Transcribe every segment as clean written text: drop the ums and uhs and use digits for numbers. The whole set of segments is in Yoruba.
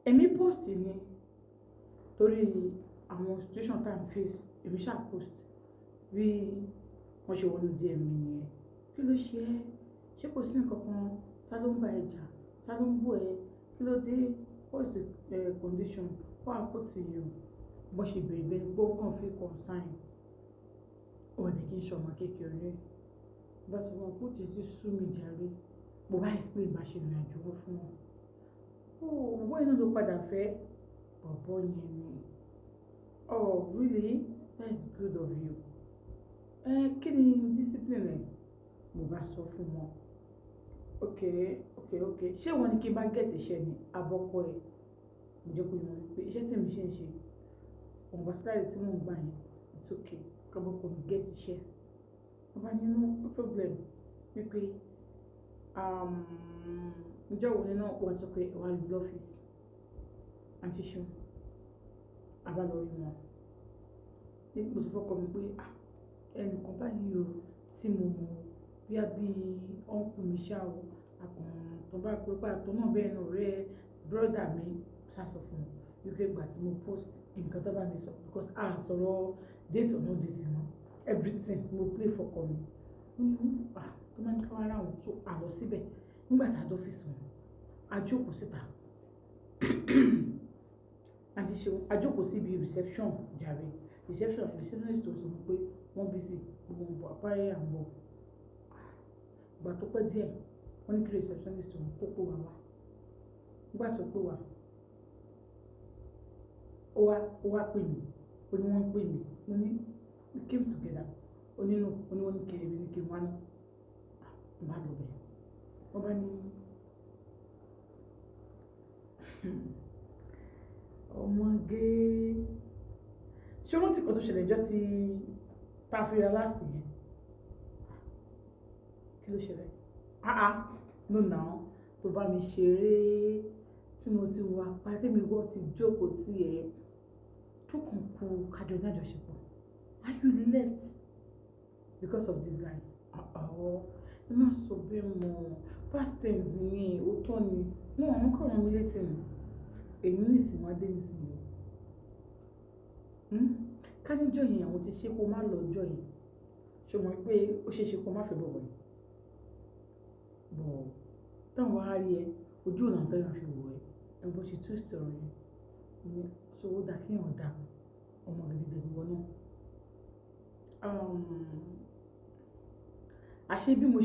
èmi post ni torí àwọn situation tá à ń face èmi ṣáà post bí wọ́n ṣe wọnú díẹ̀ mi nìyẹn. Kí ló ṣe é? Ṣé kò sí nǹkan kan? Ta ló ń bá ẹ jà? Ta ló ń bú ẹ? Kí ló dé? What is the condition? What happened to you? Bó ṣe bèrè bẹ́ẹ̀ gbọ́ kàn fi consign. Ọ̀dẹ̀ kì í ṣọmọ kékeré. Bá sọ wọn kó tètè sú mi jàre. Mo bá explain bá ṣe rìn àjò wọn fún wọn. Owó iná ló padà fẹ́. Bọ̀bọ́ yẹn ni. Oh, really? That's good of you. Kí ni discipline ẹ̀? Mo bá sọ fún wọn. Okay. Ṣé wọ́n ní kí n bá get iṣẹ́ ni? Abọ́kọ ẹ̀. Mo jẹ́ kó yẹ pé iṣẹ́ tèmi ṣe ń ṣe. Ọ̀nà síláàdì tí mò ń gbà yẹn. It's okay. Kọ́bọ̀kọ́ mi get iṣẹ́. Mo bá ní no problem. Wípé ǹjẹ́ òun náà wà tó pé wà ní lọ́fíìsì. Àǹtí ṣeun. A bá lọ rí wọn. Mo sọ fọ́kọ mi pé ẹnìkan báyìí o tí mo mọ̀ bí a bí ọ̀nkù mi ṣá o àkàn tó bá pé pàtó náà bẹ́ẹ̀ náà rẹ́ brọ́dà mi ṣàṣọ fún mi wípé ìgbà tí mo post nǹkan tó bá mi sọ because sọ̀rọ̀ date or no date mọ́ everything mo play fọ́kọ mi. Ó ní tó máa ń ká ara wọn so àlọ́ síbẹ̀ nígbà tí a dọ́ ọ́fíìsì wọn a jókòó síta àti ṣe a jókòó síbi reception jàre receptionist tó sọ pé wọ́n bí sí gbogbo ń bọ̀ apáyé à ń bọ̀ ìgbà tó pẹ́ díẹ̀ wọ́n ní kí receptionist wọn kó pè wá nígbà tó pè wá ó wá pè mí ó ní wọ́n pè mí mo ní we came together ó ní no ó ní wọ́n ní kiri ní kí n wá ní bá lọ bẹ̀ wọ́n bá ní ọmọge ṣé wọ́n ti kọ́ tó ṣẹlẹ̀ ìjọ ti pàfíra láti yẹn kí ló ṣẹlẹ̀ no now tó bá mi ṣeré tí mo ti wà pàdé mi wọ́n ti jókòó tí ẹ̀ tó kàn kú kájọ ní àjọṣepọ̀ and you left because of this guy ẹ má sọ bẹ́ẹ̀ mọ́ past tense nìyẹn ó tọ́ ni no àwọn kọ̀ wọ́n mi létí mi èmi ní ìsìn wá dé nísìnyí ká níjọ́ yẹn àwọn ti ṣe kó má lọ ọjọ́ yẹn ṣe mọ̀ pé ó ṣe ṣe kó má fẹ́ bọ̀bọ̀ yìí bọ̀ táwọn wá rí ẹ ojú ọ̀nà fẹ́ràn fi wò ẹ bó ṣe twist ọ̀rọ̀ yẹn ní so ó dá kéèyàn dá ọmọ gidi dẹ̀ níwọ náà àṣé bí mo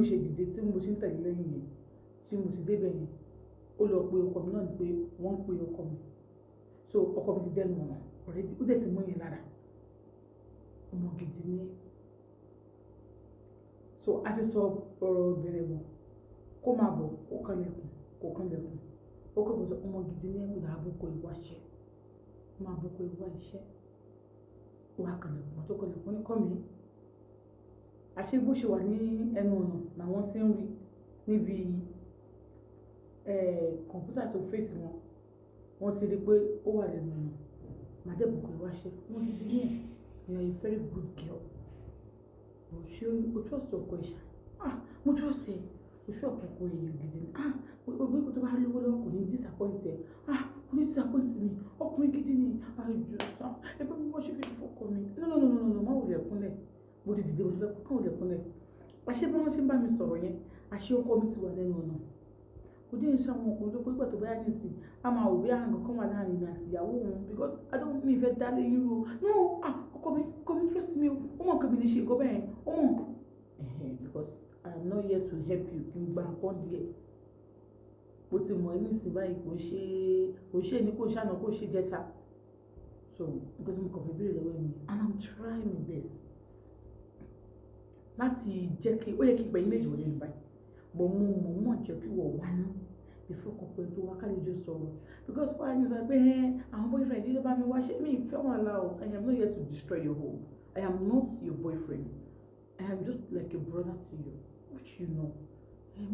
ṣe dìde tí mo ṣe ń tẹ̀lé lẹ́yìn yẹn tí mo ti débẹ̀ yẹn ó lọ pe ọkọ mi náà ni pé wọ́n ń pe ọkọ mi so ọkọ mi ti dẹ́nu ọ̀nà ọ̀rẹ́ ó dẹ̀ ti mú yẹn lára ọmọ gidi ní so a ti sọ ọ̀rọ̀ bẹ̀rẹ̀ wọ̀ kó máa bọ̀ kó kanlẹ̀kùn ó kọ́ bọ̀ ọmọ gidi ní ẹ̀kúdà àbúkọ ìwáṣẹ́ máa búkọ ìwá iṣẹ́ wà kanlẹ̀kùn tó kanlẹ̀kùn ní kọ́mi àṣé bó ṣe wà ní ẹnu ọ̀nà làwọn ti ń rí níbi kọ̀ǹpútà tó fèsì wọ́n ti rí pé ó wà lẹ́nu ọ̀nà màdébùkọ̀ ìwáṣẹ́ wọ́n gidi ní ẹ̀ you are a very good girl ṣé o trust ọkọ ìṣá mo trust ẹ o ṣú ọ̀pọ̀pọ̀ èèyàn gidi ni gbogbo ìkó tó bá lówó lọ́wọ́ kò ní disappoint ẹ kò ní disappoint mi ọkùnrin gidi ni àjò sàn ẹgbẹ́ mi wọ́n ṣe kí n fọkọ mi no má wùlẹ̀ kúnlẹ̀ bó ti dìde mo ti fẹ́ kó wùlẹ̀ kúnlẹ̀ àṣé bí wọ́n ṣe ń bá mi sọ̀rọ̀ yẹn àṣé ọkọ mi ti wà lẹ́nu ọ̀nà kò dé iṣẹ́ àwọn ọkùnrin tó pé pẹ̀ tó bá yá nísìn a máa wò bí àǹgàn kan wà láàrin mi àti ìyàwó òun because I don't mi fẹ́ dálé yúrò no ọkọ mi trust me ó mọ̀ kébì ní ṣe nǹkan bẹ́ẹ̀ ó mọ̀ because I am not here to help you kí n gba nǹkan díẹ̀ bó ti mọ̀ ẹ́ nísìn báyìí kò ṣe ní kò ṣàná kò ṣe jẹ́ta so nǹkan tí mo kàn fi béèrè lọ́wọ́ mi and I'm trying my best láti jẹ́ kí ó yẹ kí n pẹ̀lú méjì wọlé nípa bọ̀ mo mọ̀ jẹ́ kí wọ́n wá ná before kọ̀pọ̀ tó wá kálí jọ sọ̀rọ̀ because wọ́n á ní sọ pé àwọn boyfriend yìí ló bá mi wá ṣe mí ìfẹ́ wọn la o I am not here to destroy your home I am not your boyfriend I am just like a brother to you which you know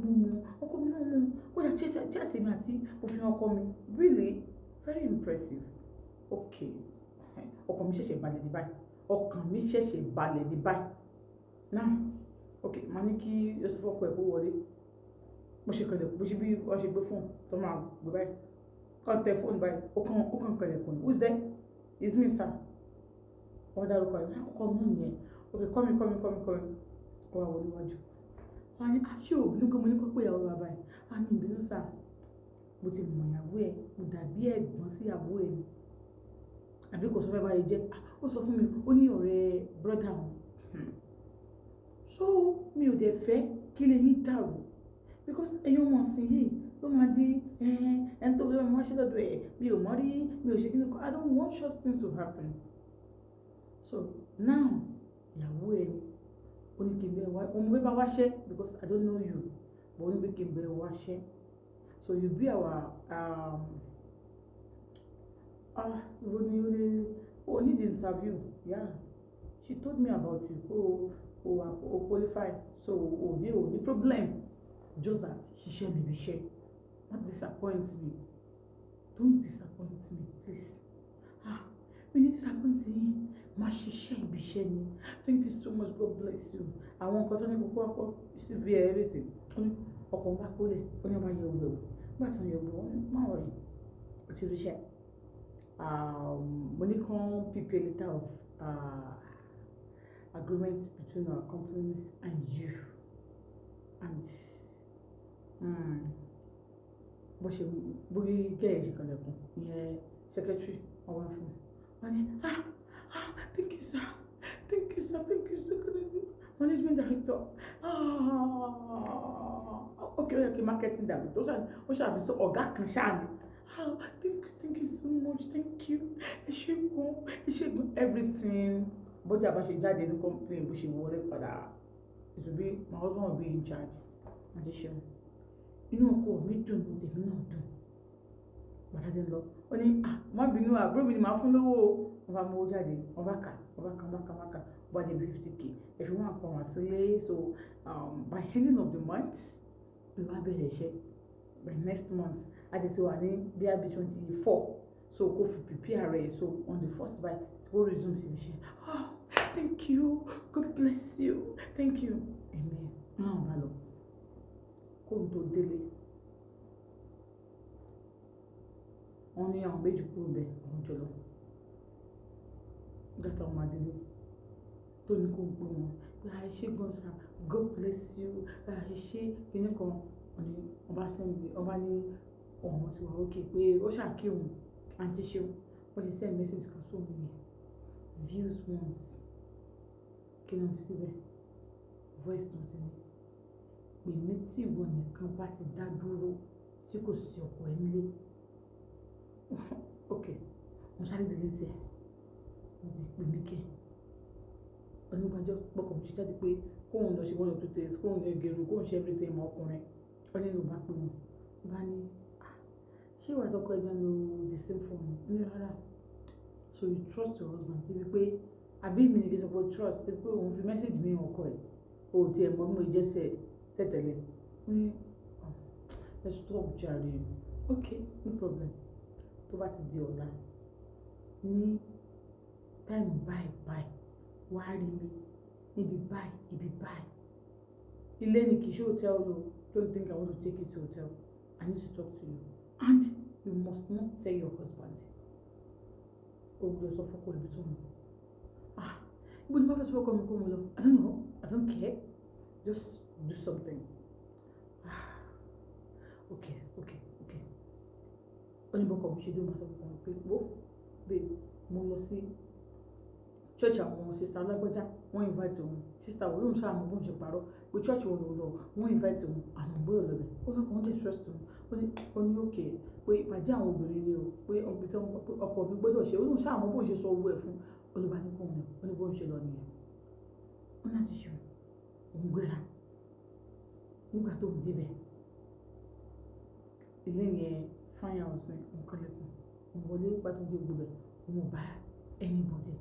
mo ọkọ mi náà mú kódà tí àtẹ̀mí àti òfin ọkọ mi really very impressive okay ọkàn mi ṣẹ̀ṣẹ̀ balẹ̀ ní báyìí now okay màá ní kí Yusuf ọkọ ẹ̀ kó wọlé mo ṣe kọ̀lẹ̀kùn bó ṣe bí wọ́n ṣe gbé fóònù tó máa gbé báyìí kàn tẹ fóònù báyìí ó kàn kọ̀lẹ̀kùn who's there it's me sir wọ́n dárúkọ rẹ̀ ọkọ mú nìyẹn okay kọ́ mi ó wà wọlé wájú wọ́n á ní ṣé òbínú kí mo ní kó pé ìyàwó wa báyìí á ní ìbínú sà mo ti mọ̀ ìyàwó ẹ̀ mo dàbí ẹ̀gbọ́n sí ìyàwó ẹ̀ ni àbí kò sọ fẹ́ báyìí jẹ́ ó sọ fún mi ó ní ọ̀rẹ́ brọ́dà wọn so mi ò dẹ̀ fẹ́ kí lè ní dàrú because ẹ̀yin ọmọ ọ̀sìn yìí ló máa di ẹni tó lọ́wọ́ máa ṣe lọ́dọ̀ ẹ̀ mi ò mọ̀ rí mi ò ṣe kí ni I don't want such things to happen so now ìyàwó ẹ̀ ó ní kí n bẹ́ẹ̀ wá òun bẹ́ẹ̀ bá wá ṣẹ́ because I don't know you but ó ní pé kí n bẹ́ẹ̀ wá ṣẹ́ so you be our we need the interview yeah she told me about you qualify so ní problem just that ṣiṣẹ́ mi bí ṣe don't disappoint me please mi ní disappoint yín má ṣiṣẹ́ ibi iṣẹ́ ni thank you so much God bless you àwọn nǹkan tó ní kókó akọ cv everything ọkọ̀ ń bá kólẹ̀ ó ní ọmọ yẹ òwe o nígbà tí wọ́n yẹ òwe wọn máa wọ̀nyí ó ti ríṣẹ́ mo ní kàn prepare letter of agreement between our company and you and bó ṣe bóyá gẹ́yẹ̀ ṣe kọlẹ̀kùn ìyẹn secretary ọwọ́ fún wọn ni thank you sir management director okay marketing director ó ṣàfihàn sọ ọ̀gá kan ṣáà ni thank you so much thank you ẹ ṣé gan everything bọ́jà bá ṣe jáde ní complain bó ṣe wọlé padà it will be my husband will be in charge àti ṣeun inú ọkọ mi dùn ní tèmi náà dùn bàtà dé lọ ó ní má bínú àbúrò mi ni màá fún lówó wọn bá mú owó jáde wọn bá kà wọn bá débi 50k if you wan come sílé so by ending of the month we wá bẹ̀rẹ̀ iṣẹ́ by next month àti wà ní bí i 24 so kò fi prepare rẹ̀ so on the first by go resume sí iṣẹ́ thank you God bless you thank you amen náà bá lọ kó n tó délé wọn ní àwọn méjì kúrò bẹ́ẹ̀ àwọn jọlọ gàtà ọmọ adélé tó ní kó ń pè wọn ẹ ṣé gan sa God bless you ẹ ṣé kíní kan ọba sẹ́yìn ọba ní ọ̀hún ti wà ókè pé ó ṣàkíyèwò àǹtí ṣeun wọ́n ti send message kan sóhun yẹn views once kí ló ń fi síbẹ̀ voice note ni pè mí tí ìwọ nìkan bá ti dá dúró tí kò sí ọkọ ẹ nílé ok mo sáré delete ẹ mo lè pè mí kẹ onígbàjọ pọkàn mi ṣe jáde pé kóun lọ ṣe 1 or 2 days kóun lè gẹrun kóun ṣe everything mọ ọkùnrin ó ní ló bá pè wọn bá ní ṣé ìwà àtọkọ ẹjọ ń lo the same phone ní rárá so you trust your husband débi pé àbí mi ní kí n sọ pé trust débi pé òun fi message mi ọkọ ẹ o tiẹ̀ mọ̀ bí mo jẹ́sẹ̀ tẹ̀tẹ̀lẹ̀ ó ní ẹ stop jàre ok no problem tó bá ti di ọ̀la ní táìmù báyìí wàá rí mi níbi báyìí ibi báyìí ilé ní kì í ṣe hotel o don't think I want to take you to hotel I need to talk to you and you must not tell your husband o gbọ́dọ̀ sọ fọ́kọ ibi tó ń lọ ibo ni má fẹ́ sọ fọ́kọ mi kó mo lọ I don't know I don't care just do something okay oníbọ̀kọ̀ mi ṣe dé máa sọ fún mi pé wo babe mo lọ sí church àwọn sista alágbọ́já wọ́n invite òun sista wo lóun ṣáà mọ bóun ṣe parọ́ pé church wo ló lọ wọ́n invite òun àwọn ògbóyò lọ́bẹ̀ ó lọ́kàn wọ́n dẹ̀ trust òun ó ní òkè pé ìpàdé àwọn obìnrin ni o pé ọkọ mi gbọ́dọ̀ ṣe ó lóun ṣáà mọ bóun ṣe sọ owó ẹ̀ fún olùbánikọ́ òun ó ní bóun ṣe lọ nìyẹn ó láti ṣe òun gbéra nígbà tó ń débẹ̀ ilé yẹn fine house ní nǹkan lẹ́kùn òun wọlé pàtàkì gbogbo òun ò bá anybody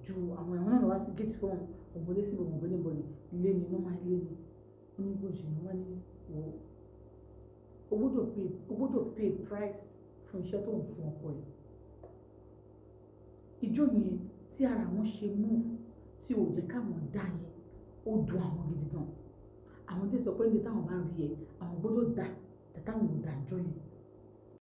ju àwọn ẹ̀wọ̀n náà wá sí gate fún òun wọlé sí òun ò bá anybody ilé ni normal ilé ni ó ní bó ṣe ní wọ́n ní wò ó gbọ́dọ̀ pay price fún iṣẹ́ tó ń fún ọkọ ẹ̀ ìjọ yẹn tí ara wọn ṣe move tí ò jẹ́ káwọn dá yẹn ó dùn àwọn gidi gan àwọn dé sọ pé níbi táwọn bá rí ẹ àwọn gbọ́dọ̀ dà tàtàwọn ò dà jọ yẹn